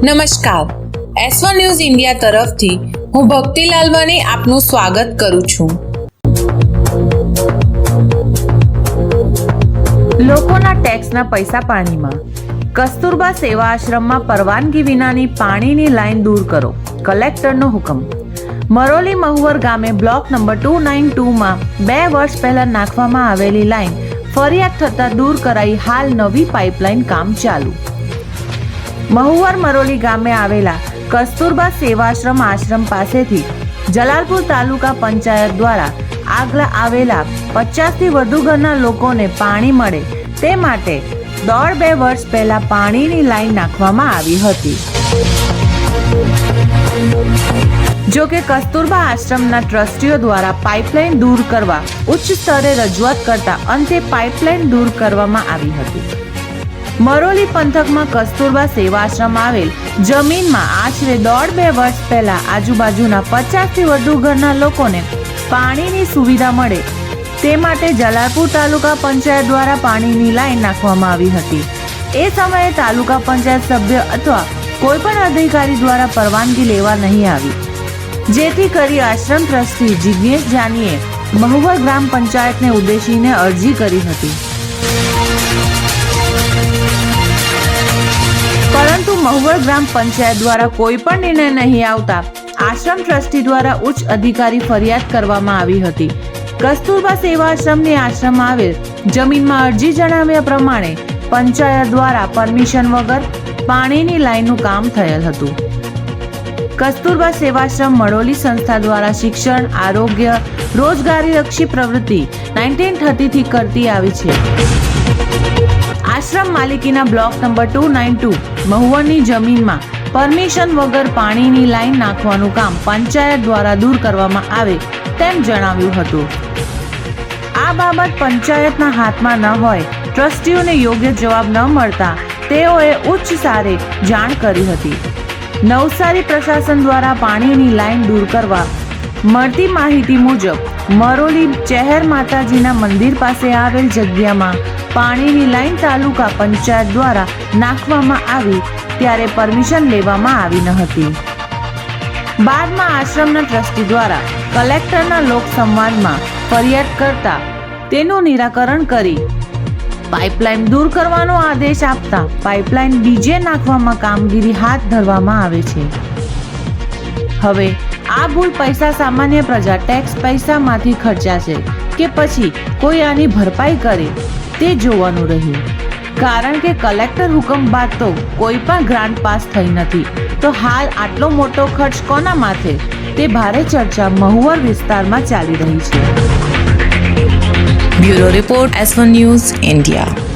નમસ્કાર, S1 news India તરફથી હું ભક્તિ લાલવાની આપનું સ્વાગત કરું છું। લોકોના ટેક્સના પૈસા પાણીમાં। કસ્તુરબા સેવા આશ્રમમાં પરવાનગી વિનાની પાણીની લાઈન દૂર કરો, કલેક્ટરનો હુકમ। મરોલી મહુવર ગામે બ્લોક નંબર 292માં 2 વર્ષ પહેલા નાખવામાં આવેલી લાઈન ફરિયાદ થતાં દૂર કરાઈ, હાલ નવી પાઇપલાઇન કામ ચાલુ। મહુવર મરોલી ગામે આવેલા કસ્તુરબા સેવાશ્રમ આશ્રમ પાસેથી જલાલપુર તાલુકા પંચાયત દ્વારા આગલા આવેલા 50થી વધુ ઘરના લોકોને પાણી મળે તે માટે 1.5-2 વર્ષ પહેલા પાણીની લાઈન નાખવામાં આવી હતી। જો કે કસ્તુરબા આશ્રમના ટ્રસ્ટીઓ દ્વારા પાઇપલાઇન દૂર કરવા ઉચ્ચ સ્તરે રજૂઆત કરતા અંતે પાઇપલાઇન દૂર કરવામાં આવી હતી। મરોલી પંથકમાં કસ્તુરબા સેવાશ્રમ આવેલ જમીનમાં આશરે 1.5-2 વર્ષ પહેલા આજુબાજુના 50થી વધુ ઘરના લોકોને પાણીની સુવિધા મળે તે માટે જલાલપુર તાલુકા પંચાયત દ્વારા પાણીની લાઈન નાખવામાં આવી હતી। એ સમયે તાલુકા પંચાયત સભ્ય અથવા કોઈ પણ અધિકારી દ્વારા પરવાનગી લેવા નહીં આવી, જેથી કરી આશ્રમ ટ્રસ્ટી જિગ્નેશ જાનીએ મહુવર ગ્રામ પંચાયતને ઉદ્દેશીને અરજી કરી હતી, પરંતુ મહુવર ગ્રામ પંચાયત દ્વારા કોઈ પણ નિર્ણય નહીં આવતા આશ્રમ ટ્રસ્ટી દ્વારા ઉચ્ચ અધિકારી ફરિયાદ કરવામાં આવી હતી। કસ્તુરબા સેવા આશ્રમની આશ્રમમાં આવેલ જમીનમાં અરજી જણાવ્યા પ્રમાણે પંચાયત દ્વારા પરમિશન વગર પાણીની લાઈનનું કામ થયેલ હતું। કસ્તુરબા સેવાશ્રમ મરોલી સંસ્થા દ્વારા શિક્ષણ, આરોગ્ય, રોજગારીલક્ષી પ્રવૃત્તિ 1930થી કરતી આવી છે। આશ્રમ માલિકીના બ્લોક નંબર 292 મહુવરની જમીનમાં પરમિશન વગર પાણીની લાઈન નાખવાનું કામ પંચાયત દ્વારા દૂર કરવામાં આવે તેમ જણાવ્યું હતું। આ બાબત પંચાયતના હાથમાં ન હોય, ટ્રસ્ટીઓને યોગ્ય જવાબ ન મળતા તેઓએ ઉચ્ચ સ્તરે જાણ કરી હતી। નવસારી પ્રશાસન દ્વારા પાણીની લાઈન દૂર કરવા મળતી માહિતી મુજબ મરોલી ચહેર માતાજીના મંદિર પાસે આવેલ જગ્યામાં પાણીની લાઈન તાલુકા પંચાયત દ્વારા નાખવામાં આવી ત્યારે પરમિશન લેવામાં આવી ન હતી। બાદમાં આશ્રમના ટ્રસ્ટી દ્વારા કલેક્ટરના લોક સંવાદમાં ફરિયાદ કરતા તેનું નિરાકરણ કરી પાઇપલાઇન દૂર કરવાનો આદેશ આપતા પાઇપલાઇન બીજે નાખવામાં કામગીરી હાથ ધરવામાં આવે છે। હવે આ ભૂલ પૈસા સામાન્ય પ્રજા ટેક્સ પૈસામાંથી ખર્ચાશે કે પછી કોઈ આની ભરપાઈ કરે તે જોવાનું રહ્યું, કારણ કે કલેક્ટર હુકમ બાદ તો કોઈ પણ ગ્રાન્ટ પાસ થઈ નથી, તો હાલ આટલો મોટો ખર્ચ કોના માથે તે ભારે ચર્ચા મહુવર વિસ્તારમાં ચાલી રહી છે। Bureau report, S1 news India.